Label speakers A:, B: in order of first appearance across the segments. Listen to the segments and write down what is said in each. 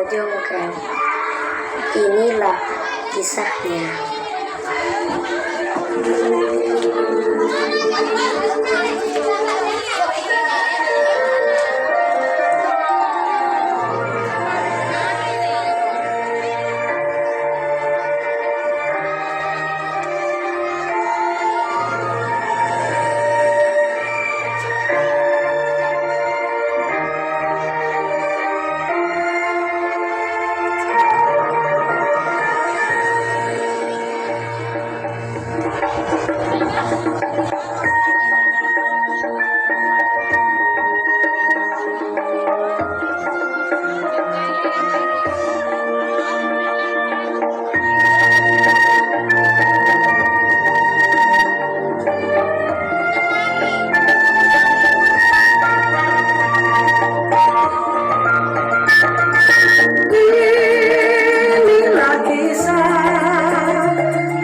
A: Jonggrang. Inilah kisahnya.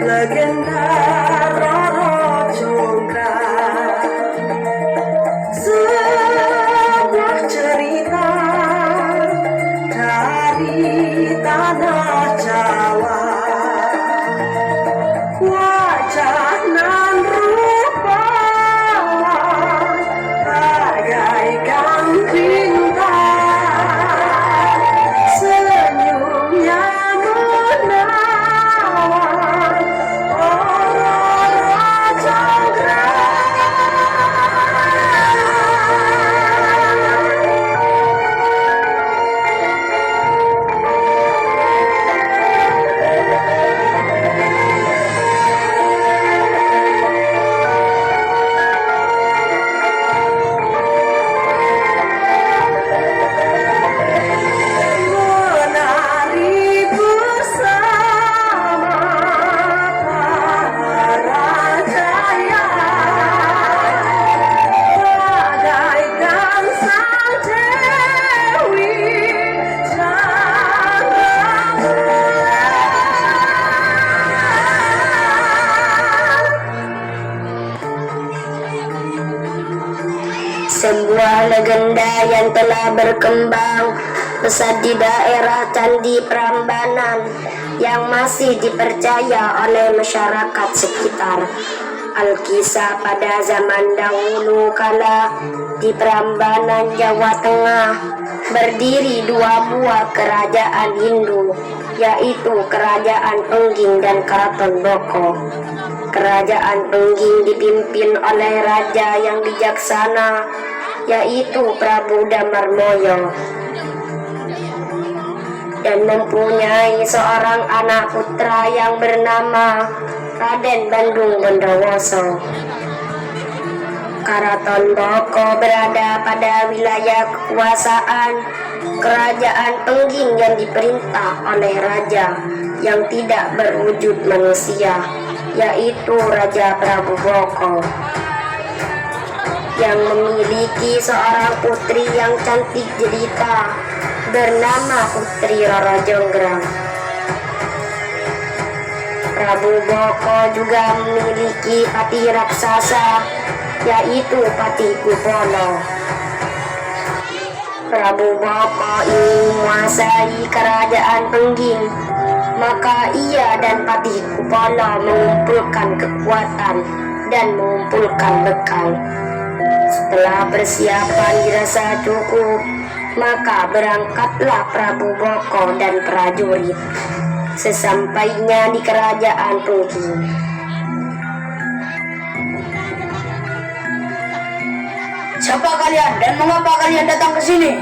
B: Legenda Roro Jonggrang, sebuah cerita dari tanah Jawa. Wajah nan rupawan bagaikan bintang, senyumnya menawan orang Jonggrang. Menari bersama para jaya, bagaikan sang dewi Jagad.
A: Sebuah legenda yang telah berkembang pesat di daerah Candi Prambanan yang masih dipercaya oleh masyarakat sekitar. Alkisah pada zaman dahulu kala di Prambanan, Jawa Tengah, berdiri dua buah kerajaan Hindu, yaitu Kerajaan Pengging dan Keraton Boko. Kerajaan Pengging dipimpin oleh raja yang bijaksana, yaitu Prabu Damarmoyo, dan mempunyai seorang anak putra yang bernama Raden Bandung Bondowoso. Keraton Boko berada pada wilayah kekuasaan Kerajaan Pengging yang diperintah oleh raja yang tidak berwujud manusia, yaitu Raja Prabu Boko, yang memiliki seorang putri yang cantik jelita bernama Putri Roro Jonggrang. Prabu Boko juga memiliki patih raksasa, yaitu Patih Kupono. Prabu Boko ingin menguasai kerajaan Pengging, maka ia dan Patih Kupono mengumpulkan kekuatan dan mengumpulkan bekal. Setelah persiapan dirasa cukup, maka berangkatlah Prabu Boko dan prajurit. Sesampainya di kerajaan Pengging,
B: Siapa kalian dan mengapa kalian datang ke sini?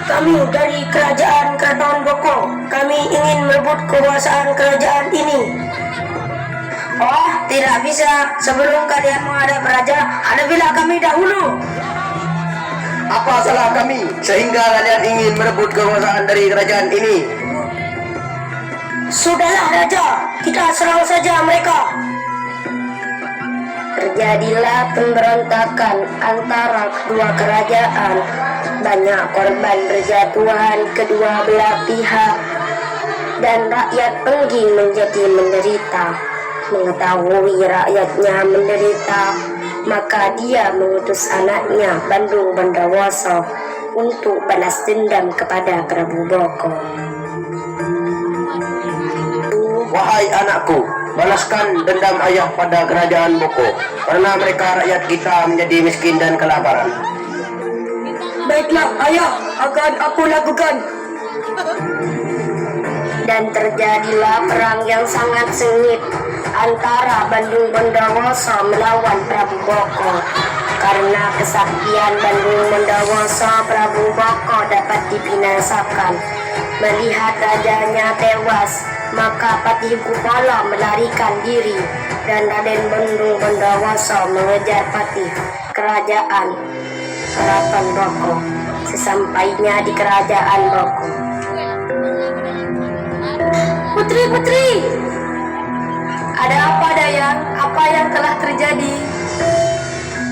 B: Kami dari kerajaan Keraton Boko. Kami ingin merebut kekuasaan kerajaan ini. Oh, tidak bisa. Sebelum kalian menghadap raja, hadapilah kami dahulu.
C: Apa salah kami sehingga kalian ingin merebut kekuasaan dari kerajaan ini?
B: Sudahlah raja, kita serang saja mereka.
A: terjadilah pemberontakan antara kedua kerajaan. Banyak korban berjatuhan kedua belah pihak, dan rakyat Pengging menjadi menderita. Mengetahui rakyatnya menderita, maka dia mengutus anaknya Bandung Bondowoso untuk balas dendam kepada Prabu Boko.
C: Wahai anakku, balaskan dendam ayah pada kerajaan Boko, karena mereka rakyat kita menjadi miskin dan kelaparan.
B: Baiklah ayah, akan aku lakukan.
A: Dan terjadilah perang yang sangat sengit antara Bandung Bondowoso melawan Prabu Boko. Karena kesaktian Bandung Bondowoso, Prabu Boko dapat dibinasakan. Melihat rajanya tewas, maka Patih Kupala melarikan diri dan Raden Bandung Bondowoso mengejar Patih kerajaan Keraton Boko. Sesampainya di kerajaan Boko,
B: Putri, ada apa Dayang? Apa yang telah terjadi?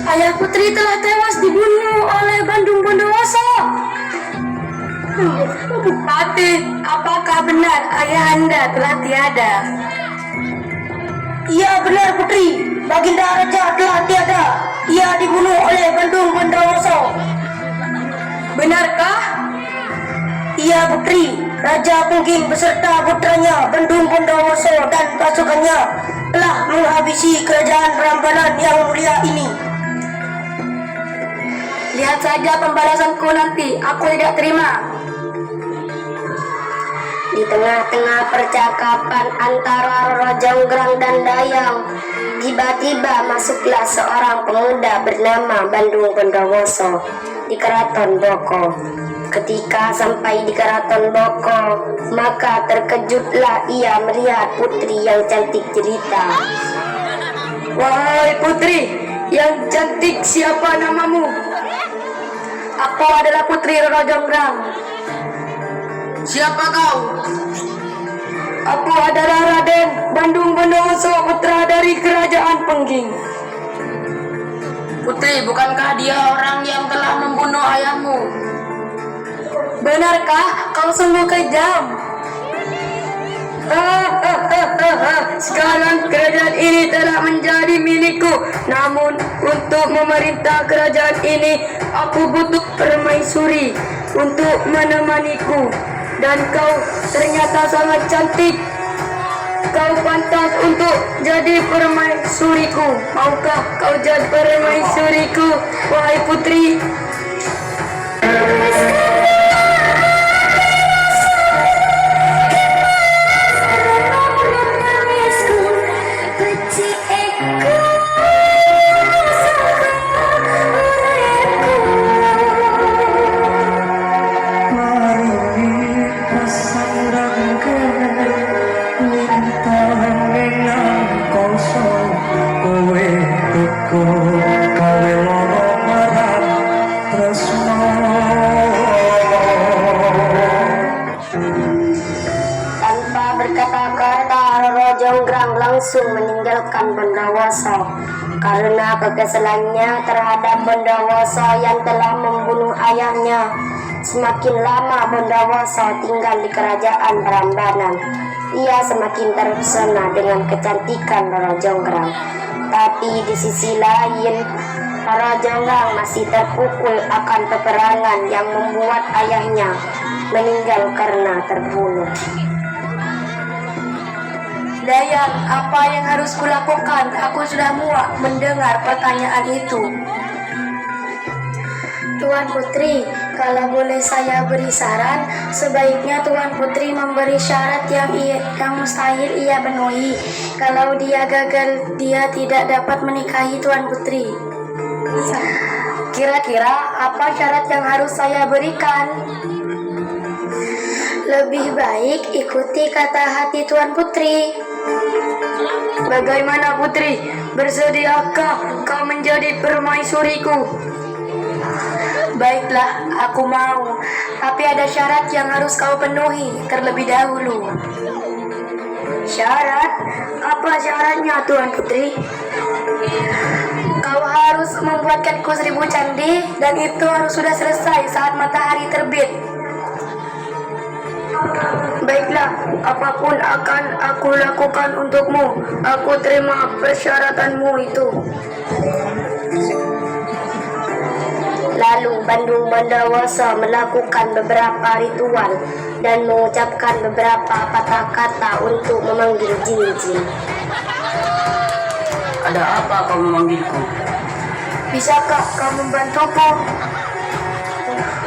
B: Ayah Putri telah tewas dibunuh oleh Bandung Bondowoso. Patih, apakah benar ayahanda telah tiada? Iya benar Putri, Baginda Raja telah tiada. Ia dibunuh oleh Bandung Bondowoso. Benarkah? Iya Putri, Raja Pungging beserta putranya Bandung Bondowoso dan pasukannya telah menghabisi kerajaan Prambanan yang mulia ini. Lihat saja pembalasanku nanti, aku tidak terima.
A: di tengah-tengah percakapan antara Roro Jonggrang dan Dayang, tiba-tiba masuklah seorang pemuda bernama Bandung Bondowoso di Keraton Boko. Ketika sampai di Keraton Boko, maka terkejutlah ia melihat putri yang cantik jelita.
B: Wahai putri yang cantik, siapa namamu? Aku adalah putri Roro Jonggrang. Siapa kau? Aku adalah Raden Bandung Bondowoso, putra dari kerajaan Pengging. Putri, bukankah dia orang yang telah membunuh ayahmu? Benarkah kau sungguh kejam? Sekarang kerajaan ini telah menjadi milikku. Namun untuk memerintah kerajaan ini, aku butuh permaisuri untuk menemaniku. Dan kau ternyata sangat cantik. Kau pantas untuk jadi permaisuriku. Maukah kau jadi permaisuriku, wahai putri?
A: Tanpa berkata-kata, Roro Jonggrang langsung meninggalkan Bondowoso karena kekesalannya terhadap Bondowoso yang telah membunuh ayahnya. Semakin lama Bondowoso tinggal di kerajaan Prambanan, ia semakin terpesona dengan kecantikan Roro Jonggrang. Tapi di sisi lain, Roro Jonggrang masih terpukul akan peperangan yang membuat ayahnya meninggal karena terbunuh.
B: Dayang, apa yang harus kulakukan? Aku sudah muak mendengar pertanyaan itu. Tuan Putri, kalau boleh saya beri saran, sebaiknya Tuan Putri memberi syarat yang mustahil ia penuhi. Kalau dia gagal, dia tidak dapat menikahi Tuan Putri. Kira-kira apa syarat yang harus saya berikan? Lebih baik ikuti kata hati Tuan Putri. Bagaimana Putri? Bersediakah kau menjadi permaisuriku? Baiklah, aku mau. Tapi ada syarat yang harus kau penuhi terlebih dahulu. Syarat? Apa syaratnya Tuan Putri? Kau harus membuatkanku 1000 candi, dan itu harus sudah selesai saat matahari terbit. Baiklah, apapun akan aku lakukan untukmu. Aku terima persyaratanmu itu.
A: Lalu Bandung Bondowoso melakukan beberapa ritual dan mengucapkan beberapa patah kata untuk memanggil jin-jin.
B: Ada apa kau memanggilku? Bisakah kau membantuku?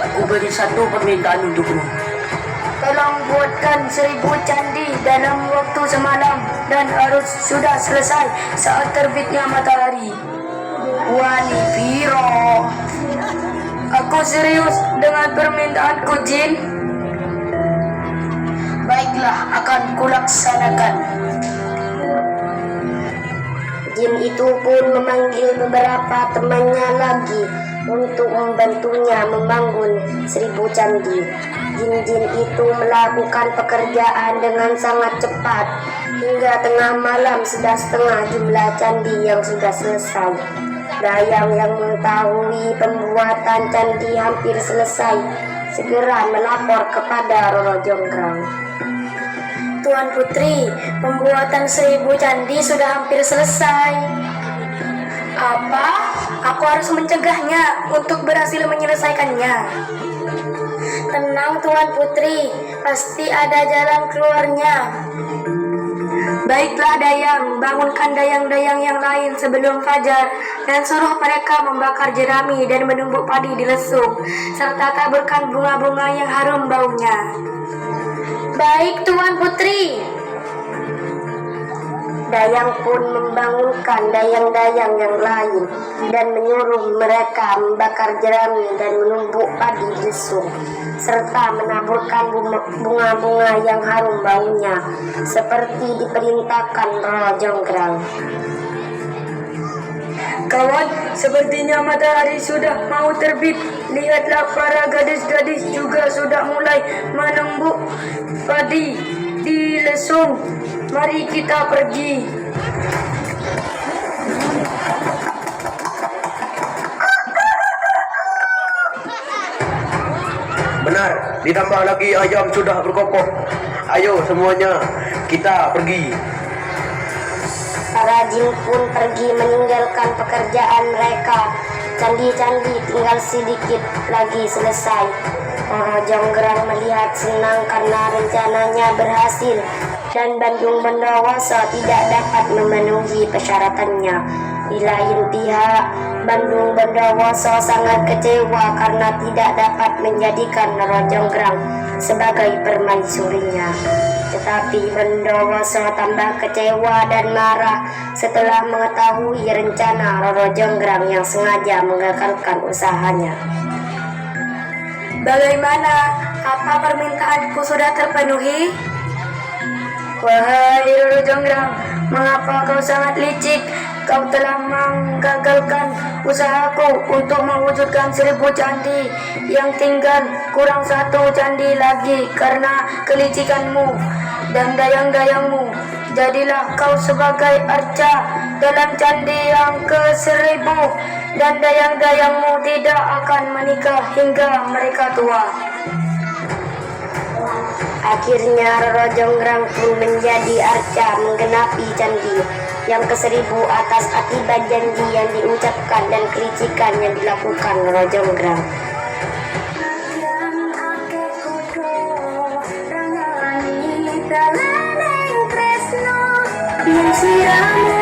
B: Aku beri satu permintaan untukmu. Tolong buatkan 1000 candi dalam waktu semalam dan harus sudah selesai saat terbitnya matahari. Wani Piro, aku serius dengan permintaanku, Jin. Baiklah, akan kulaksanakan.
A: Jin itu pun memanggil beberapa temannya lagi untuk membantunya membangun 1000 candi. Jin-jin itu melakukan pekerjaan dengan sangat cepat. Hingga tengah malam sudah setengah jumlah candi yang sudah selesai. Dayang yang mengetahui pembuatan candi hampir selesai segera melapor kepada Roro Jonggrang.
D: Tuan Putri, pembuatan 1000 candi sudah hampir selesai. Apa? Aku harus mencegahnya untuk berhasil menyelesaikannya. Tenang Tuan Putri, pasti ada jalan keluarnya.
B: Baiklah Dayang, bangunkan dayang-dayang yang lain sebelum fajar dan suruh mereka membakar jerami dan menumbuk padi di lesung serta taburkan bunga-bunga yang harum baunya.
D: Baik Tuan Putri.
A: Dayang pun membangunkan dayang-dayang yang lain dan menyuruh mereka membakar jerami dan menumbuk padi di lesung serta menaburkan bunga-bunga yang harum baunya seperti diperintahkan Roro Jonggrang.
B: Kawan, sepertinya matahari sudah mau terbit. Lihatlah, para gadis-gadis juga sudah mulai menumbuk padi di lesung. Mari kita pergi.
C: Benar, ditambah lagi ayam sudah berkokok. Ayo semuanya, kita pergi.
A: Para jin pun pergi meninggalkan pekerjaan mereka. Candi-candi tinggal sedikit lagi selesai. Roro Jonggrang melihat senang karena rencananya berhasil dan Bandung Bondowoso tidak dapat memenuhi persyaratannya. Di lain pihak, Bandung Bondowoso sangat kecewa karena tidak dapat menjadikan Roro Jonggrang sebagai permaisurinya. Tetapi Bondowoso tambah kecewa dan marah setelah mengetahui rencana Roro Jonggrang yang sengaja menggagalkan usahanya.
D: Bagaimana? Apa permintaanku sudah terpenuhi?
B: Wahai Roro Jonggrang, mengapa kau sangat licik? Kau telah menggagalkan usahaku untuk mewujudkan 1000 candi. Yang tinggal kurang 1 candi lagi karena kelicikanmu dan dayang-dayangmu. Jadilah kau sebagai arca dalam candi yang ke-1000 dan dayang-dayangmu tidak akan menikah hingga mereka tua.
A: Akhirnya Roro Jonggrang pun menjadi arca menggenapi candi yang ke-1000 atas akibat janji yang diucapkan dan kelicikan yang dilakukan Roro Jonggrang.
D: Yang siramu